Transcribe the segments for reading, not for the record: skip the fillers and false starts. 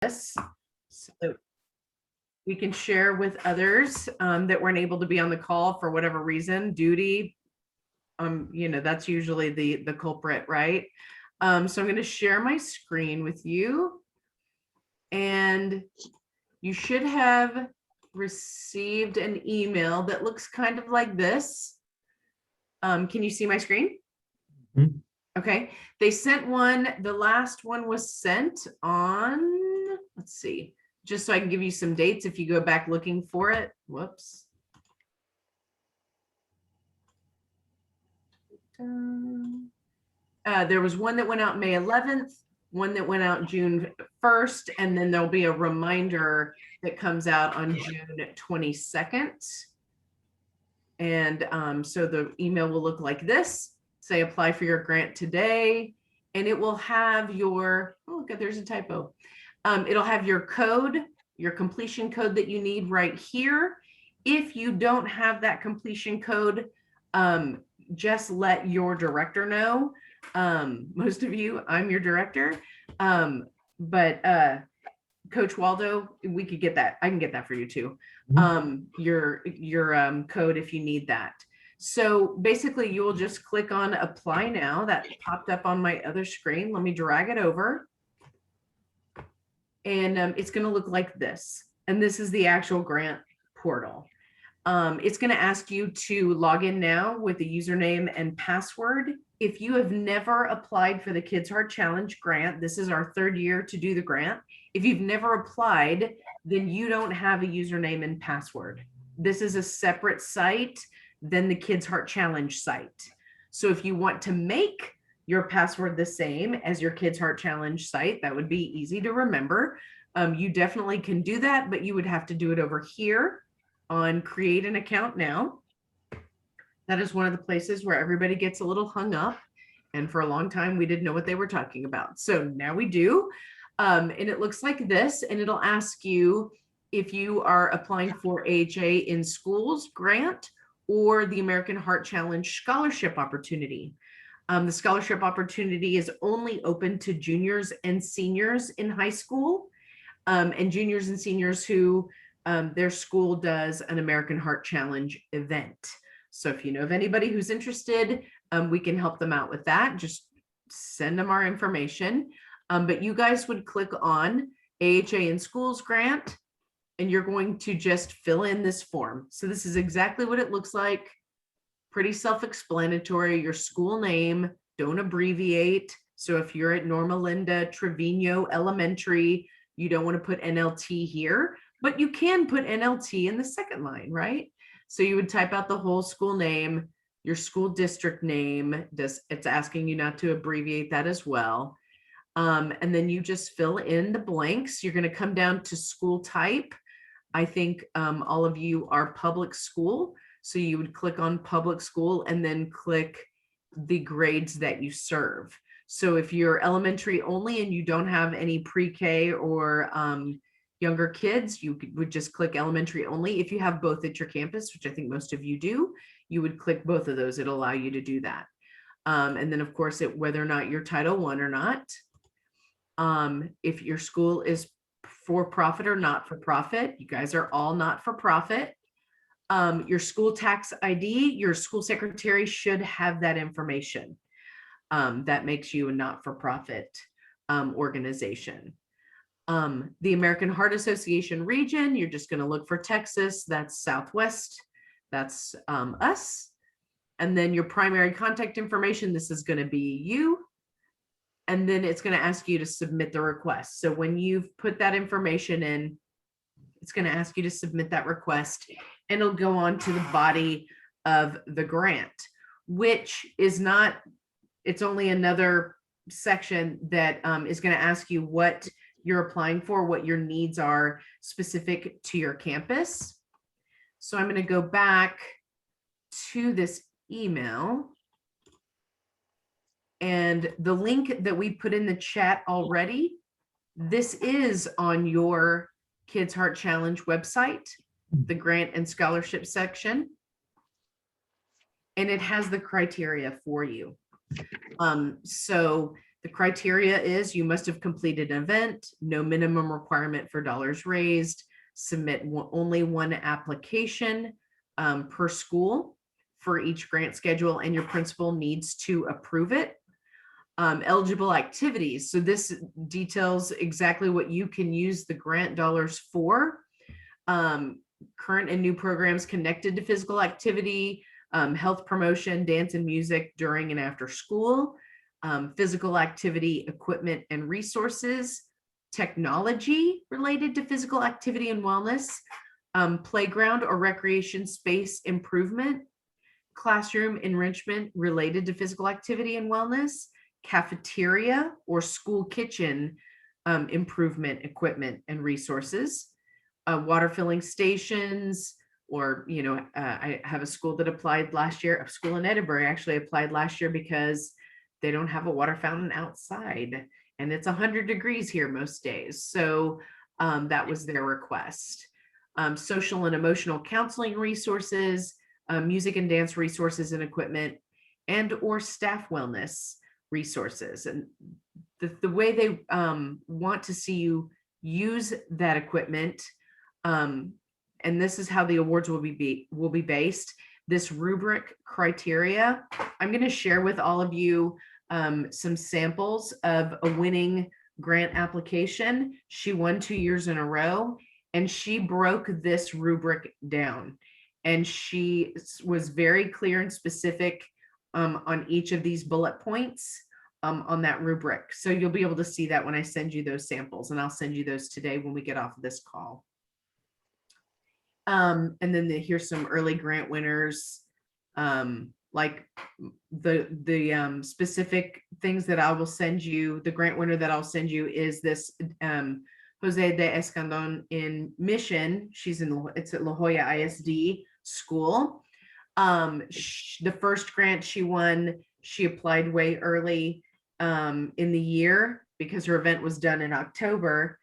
this so that we can share with others that weren't able to be on the call for whatever reason, duty. That's usually the culprit, right? So I'm going to share my screen with you, and you should have received an email that looks kind of like this. Can you see my screen? Mhm. Okay, they sent one. The last one was sent on, let's see, just so I can give you some dates if you go back looking for it. Whoops. There was one that went out May 11th, one that went out June 1st, and then there'll be a reminder that comes out on June 22nd. And so the email will look like this. Say apply for your grant today, and it will have your, oh, look, there's a typo. It'll have your code, your completion code that you need right here. If you don't have that completion code, just let your director know. Most of you, I'm your director. But Coach Waldo, we could get that. I can get that for you too. Your code if you need that. So basically you will just click on apply now. That popped up on my other screen. Let me drag it over. And it's going to look like this. And this is the actual grant portal. It's going to ask you to log in now with the username and password. If you have never applied for the Kids Heart Challenge grant, this is our third year to do the grant. If you've never applied, then you don't have a username and password. This is a separate site than the Kids Heart Challenge site. So if you want to make your password the same as your Kids Heart Challenge site, that would be easy to remember. You definitely can do that, but you would have to do it over here on create an account now. That is one of the places where everybody gets a little hung up. And for a long time, we didn't know what they were talking about. So now we do. And it looks like this, and it'll ask you if you are applying for AHA in Schools grant or the American Heart Challenge scholarship opportunity. The scholarship opportunity is only open to juniors and seniors in high school, and juniors and seniors who their school does an American Heart Challenge event. So if you know of anybody who's interested, we can help them out with that. Just send them our information. But you guys would click on AHA in Schools grant, and you're going to just fill in this form. So this is exactly what it looks like. Pretty self-explanatory. Your school name, don't abbreviate. So if you're at Norma Linda Trevino Elementary, you don't want to put NLT here, but you can put NLT in the second line, right? So you would type out the whole school name, your school district name. It's asking you not to abbreviate that as well. And then you just fill in the blanks. You're going to come down to school type. I think all of you are public school. So you would click on public school and then click the grades that you serve. So if you're elementary only and you don't have any pre-K or younger kids, you would just click elementary only. If you have both at your campus, which I think most of you do, you would click both of those. It'll allow you to do that. And then of course, whether or not you're Title I or not, if your school is for profit or not for profit, you guys are all not for profit. Your school tax ID, your school secretary should have that information. That makes you a not-for-profit organization. The American Heart Association region, you're just going to look for Texas. That's Southwest. That's us. And then your primary contact information, this is going to be you. And then it's going to ask you to submit the request. So when you've put that information in, it's going to ask you to submit that request, and it'll go on to the body of the grant, which is not, it's only another section that is going to ask you what you're applying for, what your needs are specific to your campus. So I'm going to go back to this email, and the link that we put in the chat already, this is on your Kids Heart Challenge website, the grant and scholarship section, and it has the criteria for you. So The criteria is you must have completed an event, no minimum requirement for dollars raised, submit only one application per school for each grant schedule, and your principal needs to approve it. Eligible activities. So this details exactly what you can use the grant dollars for. Current and new programs connected to physical activity, health promotion, dance and music during and after school, physical activity, equipment and resources, technology related to physical activity and wellness, playground or recreation space improvement, classroom enrichment related to physical activity and wellness, cafeteria or school kitchen improvement, equipment and resources, water filling stations, or, you know, I have a school that applied last year, a school in Edinburgh actually applied last year because they don't have a water fountain outside and it's 100 degrees here most days. So that was their request. Social and emotional counseling resources, music and dance resources and equipment, and or staff wellness resources. And the way they want to see you use that equipment, and this is how the awards will be based. This rubric criteria, I'm going to share with all of you some samples of a winning grant application. She won 2 years in a row, and she broke this rubric down. And she was very clear and specific on each of these bullet points on that rubric. So you'll be able to see that when I send you those samples, and I'll send you those today when we get off of this call. And then here's some early grant winners, like the specific things that I will send you. The grant winner that I'll send you is this Jose de Escandon in Mission. It's at La Jolla ISD school. The first grant she won, she applied way early in the year because her event was done in October,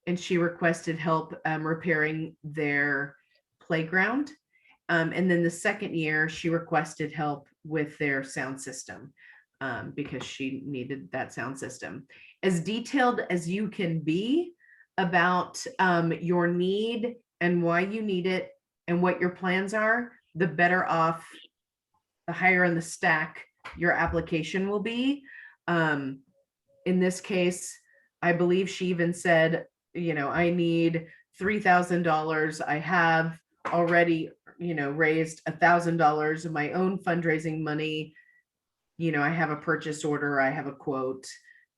and she requested help repairing their playground. And then the second year, she requested help with their sound system because she needed that sound system. As detailed as you can be about your need and why you need it and what your plans are, the better off, the higher in the stack your application will be. In this case, I believe she even said, you know, I need $3,000. I have already, you know, raised $1,000 of my own fundraising money. You know, I have a purchase order, I have a quote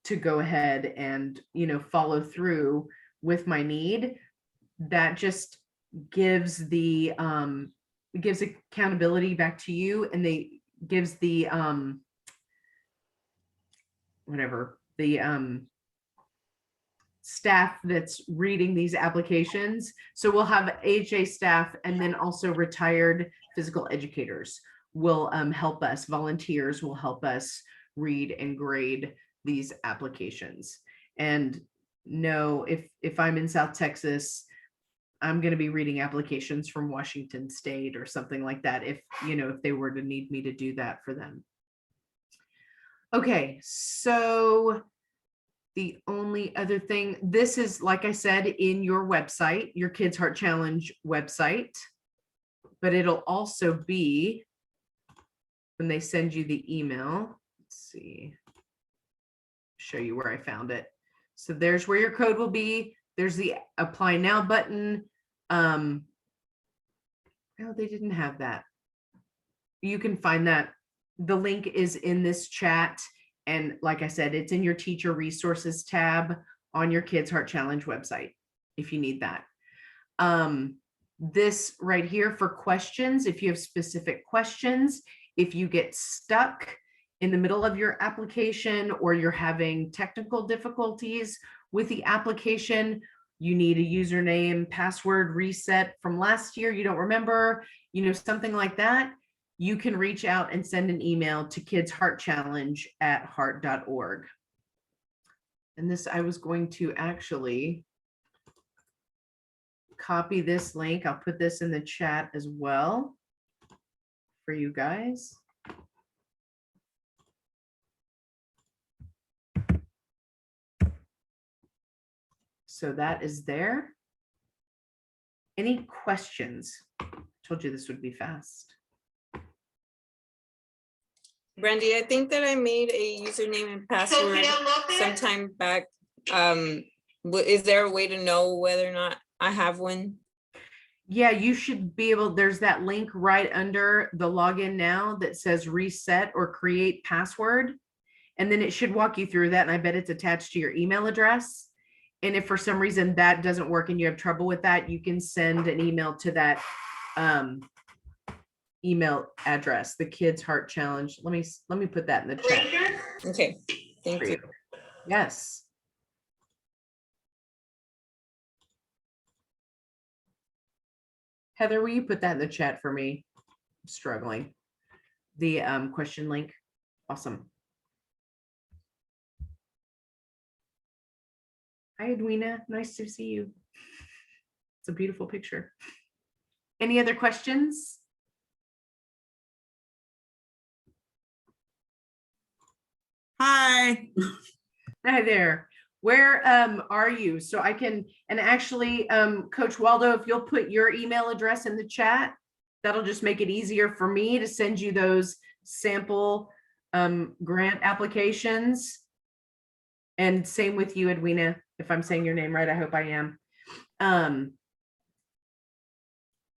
to go ahead and, you know, follow through with my need. That just gives the gives accountability back to you, and gives the staff that's reading these applications. So we'll have AHA staff, and then also retired physical educators will help us. Volunteers will help us read and grade these applications. And no, if I'm in South Texas, I'm going to be reading applications from Washington State or something like that, if, you know, if they were to need me to do that for them. Okay, so the only other thing, this is, like I said, in your website, your Kids Heart Challenge website, but it'll also be when they send you the email. Let's see, show you where I found it. So there's where your code will be. There's the apply now button. Oh, they didn't have that. You can find that. The link is in this chat. And like I said, it's in your teacher resources tab on your Kids Heart Challenge website, if you need that. This right here for questions, if you have specific questions, if you get stuck in the middle of your application or you're having technical difficulties with the application, you need a username, password reset from last year, you don't remember, you know, something like that, you can reach out and send an email to kidsheartchallenge@heart.org. And this, I was going to actually copy this link. I'll put this in the chat as well for you guys. So that is there. Any questions? Told you this would be fast. Brandy, I think that I made a username and password sometime back. Is there a way to know whether or not I have one? Yeah, you should be able, there's that link right under the login now that says reset or create password. And then it should walk you through that. And I bet it's attached to your email address. And if for some reason that doesn't work and you have trouble with that, you can send an email to that email address, the Kids Heart Challenge. Let me put that in the chat. Okay, thank you. Yes. Heather, will you put that in the chat for me? I'm struggling. The question link. Awesome. Hi, Edwina. Nice to see you. It's a beautiful picture. Any other questions? Hi. Hi there. Where are you? So I can, and actually, Coach Waldo, if you'll put your email address in the chat, that'll just make it easier for me to send you those sample grant applications. And same with you, Edwina, if I'm saying your name right, I hope I am.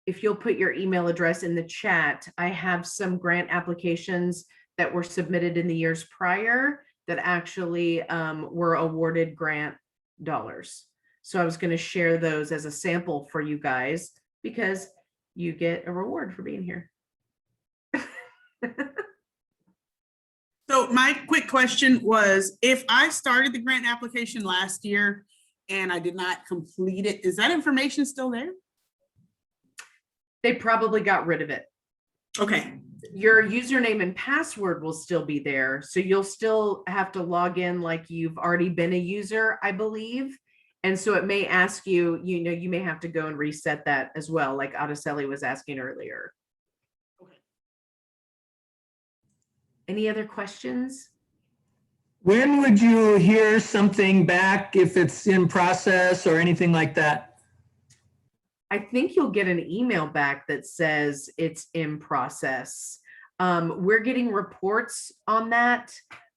If you'll put your email address in the chat, I have some grant applications that were submitted in the years prior that actually were awarded grant dollars. So I was going to share those as a sample for you guys because you get a reward for being here. So my quick question was, if I started the grant application last year and I did not complete it, is that information still there? They probably got rid of it. Okay. Your username and password will still be there. So you'll still have to log in like you've already been a user, I believe. And so it may ask you, you may have to go and reset that as well, like Araceli was asking earlier. Okay. Any other questions? When would you hear something back if it's in process or anything like that? I think you'll get an email back that says it's in process. We're getting reports on that.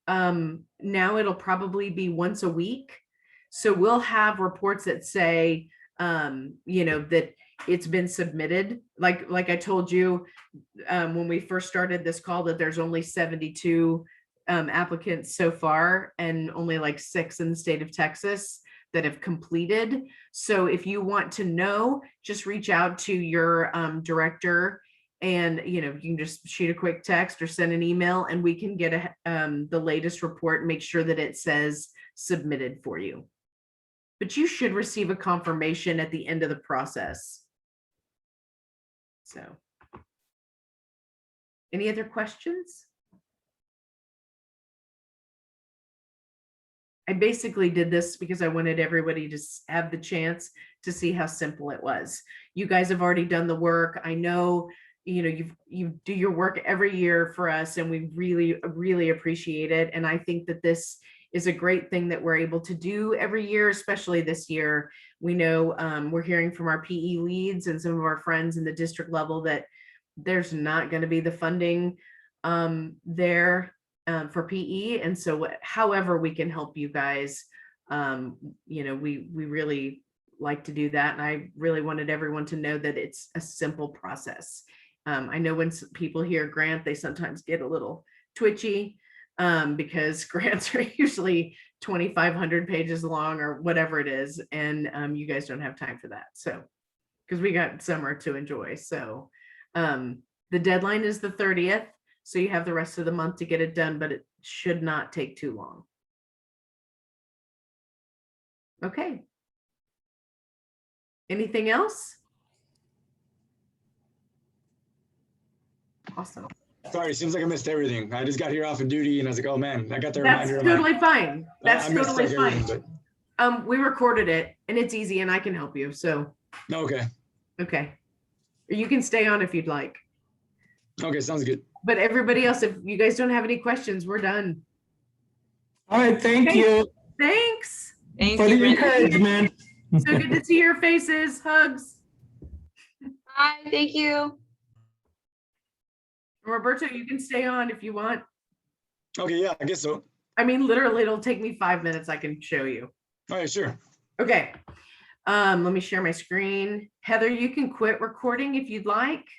Now it'll probably be once a week. So we'll have reports that say, that it's been submitted. Like I told you, when we first started this call, that there's only 72 applicants so far and only like 6 in the state of Texas that have completed. So if you want to know, just reach out to your director and, you can just shoot a quick text or send an email and we can get the latest report and make sure that it says submitted for you. But you should receive a confirmation at the end of the process. So, any other questions? I basically did this because I wanted everybody to have the chance to see how simple it was. You guys have already done the work. I know, you do your work every year for us and we really, really appreciate it. And I think that this is a great thing that we're able to do every year, especially this year. We know we're hearing from our PE leads and some of our friends in the district level that there's not going to be the funding there for PE. And so however we can help you guys, we really like to do that. And I really wanted everyone to know that it's a simple process. I know when people hear grant, they sometimes get a little twitchy because grants are usually 2,500 pages long or whatever it is. And you guys don't have time for that. So, because we got summer to enjoy. So the deadline is the 30th. So you have the rest of the month to get it done, but it should not take too long. Okay. Anything else? Awesome. Sorry, it seems like I missed everything. I just got here off of duty and I was like, oh man, I got the That's reminder. totally fine. That's I missed, totally like, fine. everything, but... We recorded it and it's easy and I can help you. So. Okay. Okay. You can stay on if you'd like. Okay, sounds good. But everybody else, if you guys don't have any questions, we're done. All right, thank you Thanks. Thank for you, the Brandy. encouragement. So good to see your faces. Hugs. Bye, thank you. Roberto, you can stay on if you want. Okay, yeah, I guess so. I mean, literally, it'll take me 5 minutes. I can show you. All right, sure. Okay. Let me share my screen. Heather, you can quit recording if you'd like.